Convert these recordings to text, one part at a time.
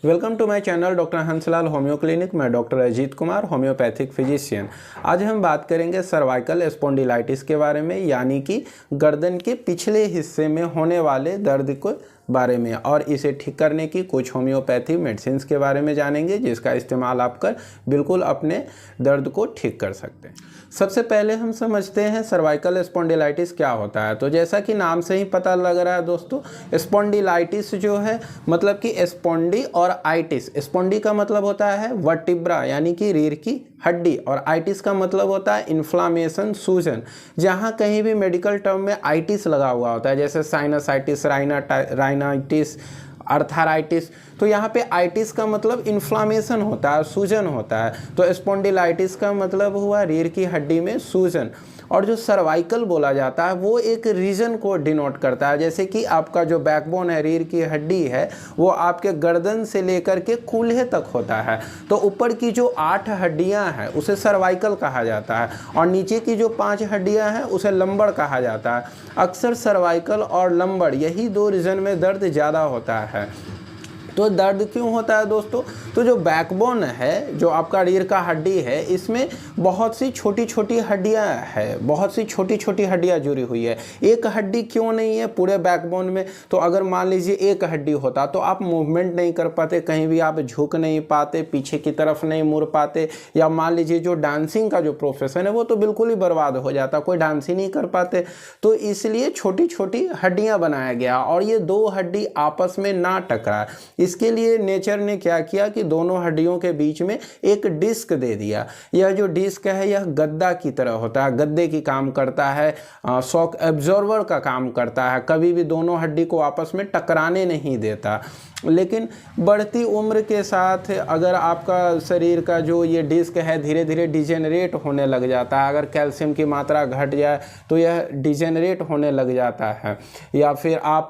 Welcome to my channel doctor Hanslal homeo clinic. मैं doctor Ajit Kumar, homeopathic physician. आज हम बात करेंगे सर्वाइकल स्पॉन्डिलाइटिस के बारे में, यानी कि गर्दन के पिछले हिस्से में होने वाले दर्द के बारे में, और इसे ठीक करने की कुछ होम्योपैथी मेडिसिन के बारे में जानेंगे जिसका इस्तेमाल आप कर बिल्कुल अपने दर्द को ठीक कर सकते हैं। सबसे पहले हम समझते हैं सर्वाइकल स्पॉन्डिलाइटिस क्या होता है। तो जैसा कि नाम से ही पता लग रहा है दोस्तों, स्पॉन्डिलाइटिस जो है मतलब कि स्पॉन्डी और आइटिस। स्पॉन्डी का मतलब होता है वर्टिब्रा यानी कि रीढ़ की हड्डी, और आइटिस का मतलब होता है इन्फ्लामेशन, सूजन। जहाँ कहीं भी मेडिकल टर्म में आइटिस लगा हुआ होता है, जैसे साइनसाइटिस, राइनाइटिस, अर्थराइटिस, तो यहाँ पे आइटिस का मतलब इन्फ्लामेशन होता है, सूजन होता है। तो स्पॉन्डिलाइटिस का मतलब हुआ रीढ़ की हड्डी में सूजन। और जो सर्वाइकल बोला जाता है वो एक रीजन को डिनोट करता है, जैसे कि आपका जो बैकबोन है, रीढ़ की हड्डी है, वो आपके गर्दन से लेकर के कूल्हे तक होता है। तो ऊपर की जो 8 हड्डियां हैं उसे सर्वाइकल कहा जाता है, और नीचे की जो 5 हड्डियां हैं उसे लंबर कहा जाता है। अक्सर सर्वाइकल और लंबर यही 2 रीजन में दर्द ज़्यादा होता है। तो दर्द क्यों होता है दोस्तों? तो जो बैकबोन है, जो आपका रीढ़ का हड्डी है, इसमें बहुत सी छोटी छोटी हड्डियां हैं, बहुत सी छोटी छोटी हड्डियां जुड़ी हुई है। एक हड्डी क्यों नहीं है पूरे बैकबोन में? तो अगर मान लीजिए एक हड्डी होता तो आप मूवमेंट नहीं कर पाते, कहीं भी आप झुक नहीं पाते, पीछे की तरफ नहीं मुड़ पाते, या मान लीजिए जो डांसिंग का जो प्रोफेशन है वो तो बिल्कुल ही बर्बाद हो जाता, कोई डांस ही नहीं कर पाते। तो इसलिए छोटी छोटी हड्डियां बनाया गया, और ये 2 हड्डी आपस में ना टकराए, इसके लिए नेचर ने क्या किया कि दोनों हड्डियों के बीच में एक डिस्क दे दिया। यह जो डिस्क है यह गद्दा की तरह होता है, गद्दे की काम करता है, शॉक एब्जॉर्बर का काम करता है, कभी भी दोनों हड्डी को आपस में टकराने नहीं देता। लेकिन बढ़ती उम्र के साथ अगर आपका शरीर का जो ये डिस्क है धीरे धीरे डिजेनरेट होने लग जाता है, अगर कैल्शियम की मात्रा घट जाए तो यह डिजेनरेट होने लग जाता है, या फिर आप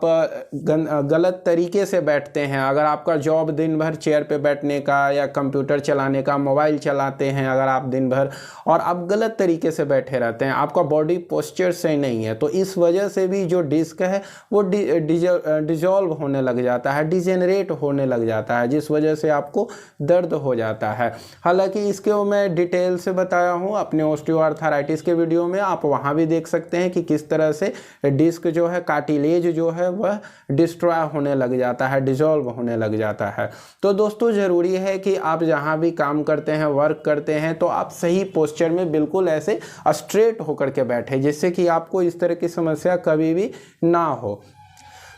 गलत तरीके से बैठते हैं, अगर आपका जॉब दिन भर चेयर पे बैठने का या कंप्यूटर चलाने का, मोबाइल चलाते हैं अगर आप दिन भर, और आप गलत तरीके से बैठे रहते हैं, आपका बॉडी पोस्चर सही नहीं है, तो इस वजह से भी जो डिस्क है वो डिजॉल्व होने लग जाता है, डिजेनरेट होने लग जाता है, जिस वजह से आपको दर्द हो जाता है। हालांकि इसके मैं डिटेल से बताया हूँ अपने ऑस्टियोआर्थराइटिस के वीडियो में, आप वहाँ भी देख सकते हैं कि किस तरह से डिस्क जो है, कार्टिलेज जो है वह डिस्ट्रॉय होने लग जाता है, डिजॉल्व होने लग जाता है। तो दोस्तों ज़रूरी है कि आप जहाँ भी काम करते हैं, वर्क करते हैं, तो आप सही पोस्चर में बिल्कुल ऐसे स्ट्रेट होकर के बैठे, जिससे कि आपको इस तरह की समस्या कभी भी ना हो।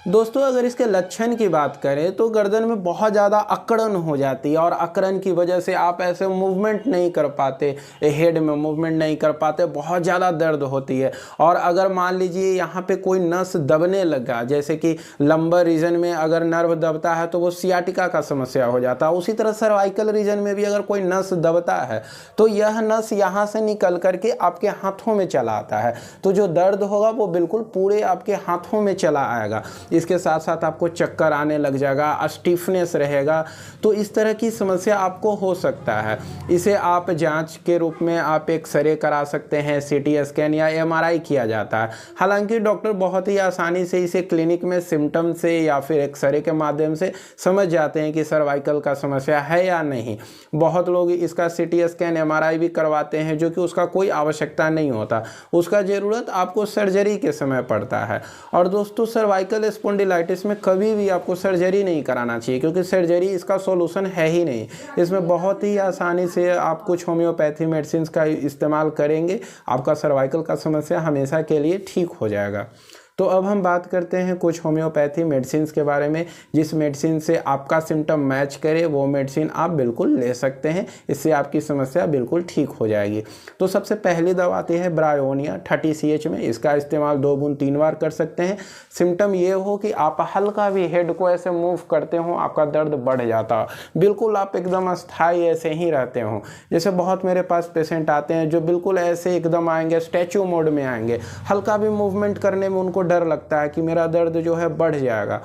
दोस्तों अगर इसके लक्षण की बात करें तो गर्दन में बहुत ज़्यादा अकड़न हो जाती है, और अकड़न की वजह से आप ऐसे मूवमेंट नहीं कर पाते, हेड में मूवमेंट नहीं कर पाते, बहुत ज़्यादा दर्द होती है। और अगर मान लीजिए यहाँ पे कोई नस दबने लगा, जैसे कि लंबर रीजन में अगर नर्व दबता है तो वो सियाटिका का समस्या हो जाता है, उसी तरह सर्वाइकल रीजन में भी अगर कोई नस दबता है तो यह नस यहाँ से निकल करके आपके हाथों में चला आता है, तो जो दर्द होगा वो बिल्कुल पूरे आपके हाथों में चला आएगा। इसके साथ साथ आपको चक्कर आने लग जाएगा, स्टिफनेस रहेगा, तो इस तरह की समस्या आपको हो सकता है। इसे आप जांच के रूप में आप एक्सरे करा सकते हैं, सीटी स्कैन या एमआरआई किया जाता है। हालांकि डॉक्टर बहुत ही आसानी से इसे क्लिनिक में सिम्टम से या फिर एक्सरे के माध्यम से समझ जाते हैं कि सर्वाइकल का समस्या है या नहीं। बहुत लोग इसका सीटी स्कैन, एमआरआई भी करवाते हैं, जो कि उसका कोई आवश्यकता नहीं होता, उसका ज़रूरत आपको सर्जरी के समय पड़ता है। और दोस्तों सर्वाइकल स्पॉन्डिलाइटिस में कभी भी आपको सर्जरी नहीं कराना चाहिए, क्योंकि सर्जरी इसका सॉल्यूशन है ही नहीं। इसमें बहुत ही आसानी से आप कुछ होम्योपैथी मेडिसिन का इस्तेमाल करेंगे, आपका सर्वाइकल का समस्या हमेशा के लिए ठीक हो जाएगा। तो अब हम बात करते हैं कुछ होम्योपैथी मेडिसिन के बारे में, जिस मेडिसिन से आपका सिम्टम मैच करे वो मेडिसिन आप बिल्कुल ले सकते हैं, इससे आपकी समस्या बिल्कुल ठीक हो जाएगी। तो सबसे पहली दवा आती है ब्रायोनिया 30 CH में। इसका इस्तेमाल 2 बूंद 3 बार कर सकते हैं। सिम्टम ये हो कि आप हल्का भी हेड को ऐसे मूव करते हो, आपका दर्द बढ़ जाता, बिल्कुल आप एकदम अस्थायी ऐसे ही रहते हो। जैसे बहुत मेरे पास पेशेंट आते हैं जो बिल्कुल ऐसे एकदम आएंगे, स्टैचू मोड में आएंगे, हल्का भी मूवमेंट करने में उनको डर लगता है कि मेरा दर्द जो है बढ़ जाएगा।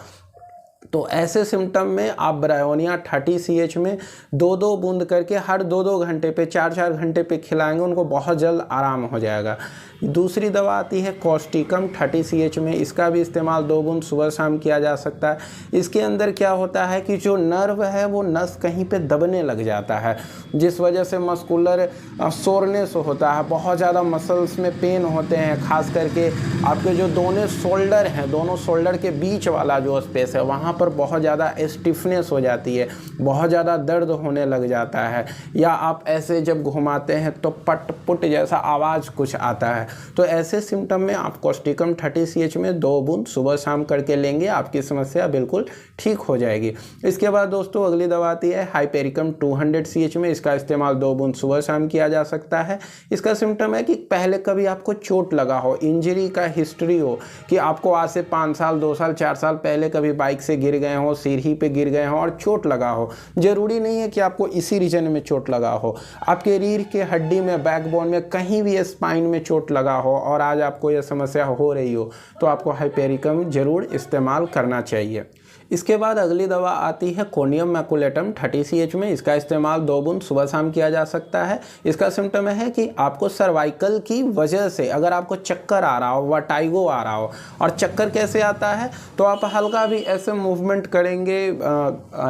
तो ऐसे सिम्टम में आप ब्रायोनिया 30 CH में 2-2 बूंद करके हर 2-2 घंटे पे 4-4 घंटे पे खिलाएंगे, उनको बहुत जल्द आराम हो जाएगा। दूसरी दवा आती है कॉस्टिकम 30 CH में, इसका भी इस्तेमाल 2 बूंद सुबह शाम किया जा सकता है। इसके अंदर क्या होता है कि जो नर्व है वो नस कहीं पे दबने लग जाता है, जिस वजह से मस्कुलर सोरनेस होता है, बहुत ज़्यादा मसल्स में पेन होते हैं, खास करके आपके जो दोनों शोल्डर हैं, दोनों शोल्डर के बीच वाला जो स्पेस है वहाँ पर बहुत ज़्यादा स्टिफनेस हो जाती है, बहुत ज़्यादा दर्द होने लग जाता है, या आप ऐसे जब घुमाते हैं तो पट पुट जैसा आवाज़ कुछ आता है। तो ऐसे सिम्टम में आप कॉस्टिकम 30 CH में 2 बूंद सुबह शाम करके लेंगे, आपकी समस्या बिल्कुल ठीक हो जाएगी। इसके बाद दोस्तों अगली दवा आती है हाइपेरिकम 200 CH में, इसका इस्तेमाल 2 बूंद सुबह शाम किया जा सकता है। इसका सिम्टम है कि पहले कभी आपको चोट लगा हो, इंजरी का हिस्ट्री हो, कि आपको आज से 5 साल 2 साल 4 साल पहले कभी बाइक से गिर गए हो, सीढ़ी पे गिर गए हो और चोट लगा हो। जरूरी नहीं है कि आपको इसी रीजन में चोट लगा हो, आपके रीढ़ के हड्डी में, बैकबोन में, कहीं भी स्पाइन में चोट लगा हो और आज आपको यह समस्या हो रही हो, तो आपको हाइपेरिकम जरूर इस्तेमाल करना चाहिए। इसके बाद अगली दवा आती है कोनियम मैकुलेटम 30 CH में, इसका इस्तेमाल 2 बूंद सुबह शाम किया जा सकता है। इसका सिम्टम है कि आपको सर्वाइकल की वजह से अगर आपको चक्कर आ रहा हो, वर्टाइगो आ रहा हो, और चक्कर कैसे आता है, तो आप हल्का भी ऐसे मूवमेंट करेंगे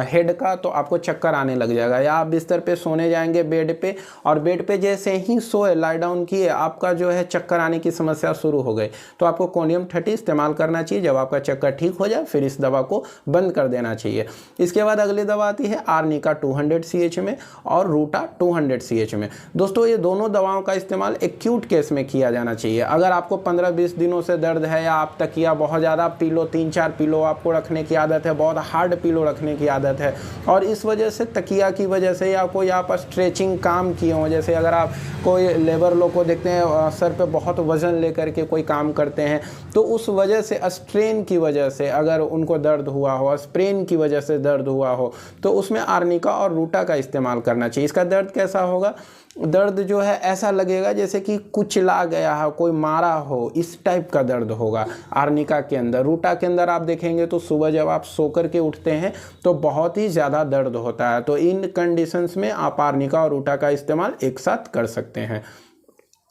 हेड का तो आपको चक्कर आने लग जाएगा, या आप बिस्तर पे सोने जाएंगे बेड पे, और बेड पे जैसे ही सोए लाई डाउन किए आपका जो है चक्कर आने की समस्या शुरू हो गई, तो आपको कोनियम 30 इस्तेमाल करना चाहिए। जब आपका चक्कर ठीक हो जाए फिर इस दवा को बंद कर देना चाहिए। इसके बाद अगली दवा आती है आर्निका 200 CH में और रूटा 200 CH में। दोस्तों ये दोनों दवाओं का इस्तेमाल एक्यूट केस में किया जाना चाहिए। अगर आपको 15-20 दिनों से दर्द है, या आप तकिया बहुत ज़्यादा पिलो 3-4 पिलो आपको रखने की आदत है, बहुत हार्ड पिलो रखने की आदत है, और इस वजह से तकिया की वजह से या कोई आप स्ट्रेचिंग काम किए हों, जैसे अगर आप कोई लेबर लोग को देखते हैं सर पे बहुत वजन लेकर के कोई काम करते हैं, तो उस वजह से स्ट्रेन की वजह से अगर उनको दर्द हुआ हो, स्प्रेन की वजह से दर्द हुआ हो, तो उसमें आर्निका और रूटा का इस्तेमाल करना चाहिए। इसका दर्द कैसा होगा, दर्द जो है ऐसा लगेगा जैसे कि कुचला गया हो, कोई मारा हो, इस टाइप का दर्द होगा आर्निका के अंदर। रूटा के अंदर आप देखेंगे तो सुबह जब आप सो कर के उठते हैं तो बहुत ही ज़्यादा दर्द होता है। तो इन कंडीशंस में आप आर्निका और रूटा का इस्तेमाल एक साथ कर सकते हैं।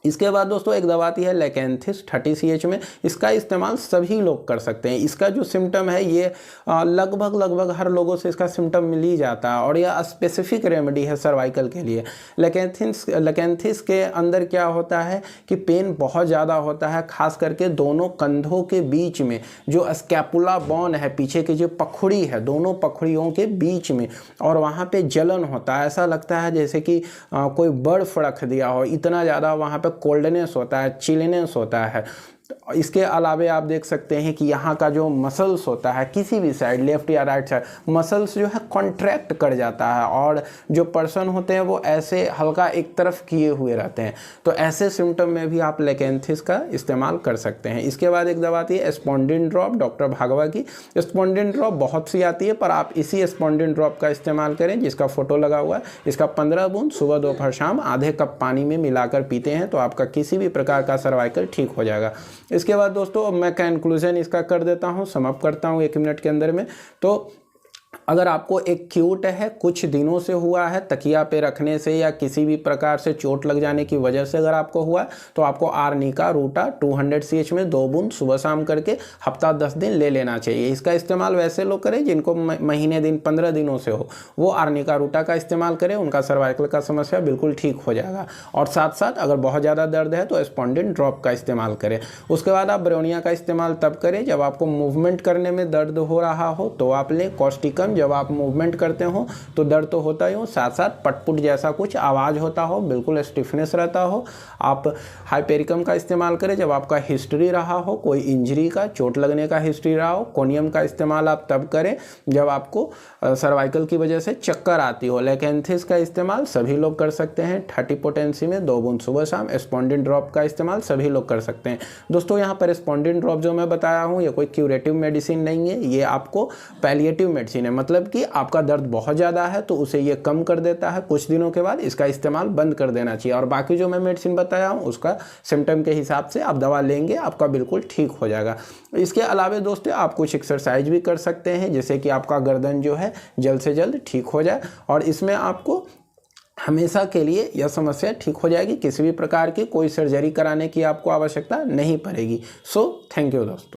इसके बाद दोस्तों एक दवा आती है लेकेंथिस 30 CH में, इसका इस्तेमाल सभी लोग कर सकते हैं। इसका जो सिम्टम है ये लगभग हर लोगों से इसका सिम्टम मिल ही जाता है, और यह स्पेसिफिक रेमेडी है सर्वाइकल के लिए। लेकेंथिस के अंदर क्या होता है कि पेन बहुत ज़्यादा होता है, खास करके दोनों कंधों के बीच में जो स्कैपुला बोन है, पीछे की जो पखुड़ी है, दोनों पखुड़ियों के बीच में, और वहाँ पे जलन होता है। ऐसा लगता है जैसे कि कोई बर्फ रख दिया हो, इतना ज़्यादा वहाँ पे कोल्डनेस होता है, चिलनेस होता है। इसके अलावे आप देख सकते हैं कि यहाँ का जो मसल्स होता है किसी भी साइड, लेफ्ट या राइट साइड, मसल्स जो है कॉन्ट्रैक्ट कर जाता है, और जो पर्सन होते हैं वो ऐसे हल्का एक तरफ किए हुए रहते हैं। तो ऐसे सिम्टम में भी आप लेकेंथिस का इस्तेमाल कर सकते हैं। इसके बाद एक दवा आती है स्पॉन्डिन ड्रॉप, डॉक्टर भागवा की। स्पॉन्डिन ड्रॉप बहुत सी आती है, पर आप इसी स्पॉन्डिन ड्रॉप का इस्तेमाल करें जिसका फोटो लगा हुआ है। इसका 15 बूंद सुबह दोपहर शाम आधे कप पानी में मिलाकर पीते हैं तो आपका किसी भी प्रकार का सर्वाइकल ठीक हो जाएगा। इसके बाद दोस्तों मैं कंक्लूजन इसका कर देता हूँ, समाप्त करता हूँ 1 मिनट के अंदर में। तो अगर आपको एक्यूट है, कुछ दिनों से हुआ है, तकिया पे रखने से या किसी भी प्रकार से चोट लग जाने की वजह से अगर आपको हुआ है, तो आपको आर्निका रूटा 200 CH में 2 बूंद सुबह शाम करके हफ्ता 10 दिन ले लेना चाहिए। इसका इस्तेमाल वैसे लोग करें जिनको महीने दिन 15 दिनों से हो, वो आर्निका रूटा का इस्तेमाल करें, उनका सर्वाइकल का समस्या बिल्कुल ठीक हो जाएगा। और साथ साथ अगर बहुत ज़्यादा दर्द है तो स्पॉन्डिन ड्रॉप का इस्तेमाल करें। उसके बाद आप ब्रोनिया का इस्तेमाल तब करें जब आपको मूवमेंट करने में दर्द हो रहा हो, तो आप लें कॉस्टिकम। जब आप मूवमेंट करते हो तो दर्द तो होता ही हो, साथ साथ पटपुट जैसा कुछ आवाज़ होता हो, बिल्कुल स्टिफनेस रहता हो, आप हाइपेरिकम का इस्तेमाल करें। जब आपका हिस्ट्री रहा हो, कोई इंजरी का, चोट लगने का हिस्ट्री रहा हो, कोनियम का इस्तेमाल आप तब करें जब आपको सर्वाइकल की वजह से चक्कर आती हो। लेकेंथिस का इस्तेमाल सभी लोग कर सकते हैं 30 पोटेंसी में 2 बूंद सुबह शाम। स्पॉन्डिन ड्रॉप का इस्तेमाल सभी लोग कर सकते हैं। दोस्तों यहाँ पर स्पॉन्डिन ड्रॉप जो मैं बताया हूँ ये कोई क्यूरेटिव मेडिसिन नहीं है, ये आपको पैलिएटिव मेडिसिन है, मतलब कि आपका दर्द बहुत ज़्यादा है तो उसे ये कम कर देता है। कुछ दिनों के बाद इसका इस्तेमाल बंद कर देना चाहिए और बाकी जो मैं मेडिसिन बताया हूँ उसका सिम्टम के हिसाब से आप दवा लेंगे, आपका बिल्कुल ठीक हो जाएगा। इसके अलावा दोस्तों आप कुछ एक्सरसाइज भी कर सकते हैं जिससे कि आपका गर्दन जो है जल्द से जल्द ठीक हो जाए और इसमें आपको हमेशा के लिए यह समस्या ठीक हो जाएगी। किसी भी प्रकार की कोई सर्जरी कराने की आपको आवश्यकता नहीं पड़ेगी। सो थैंक यू दोस्तों।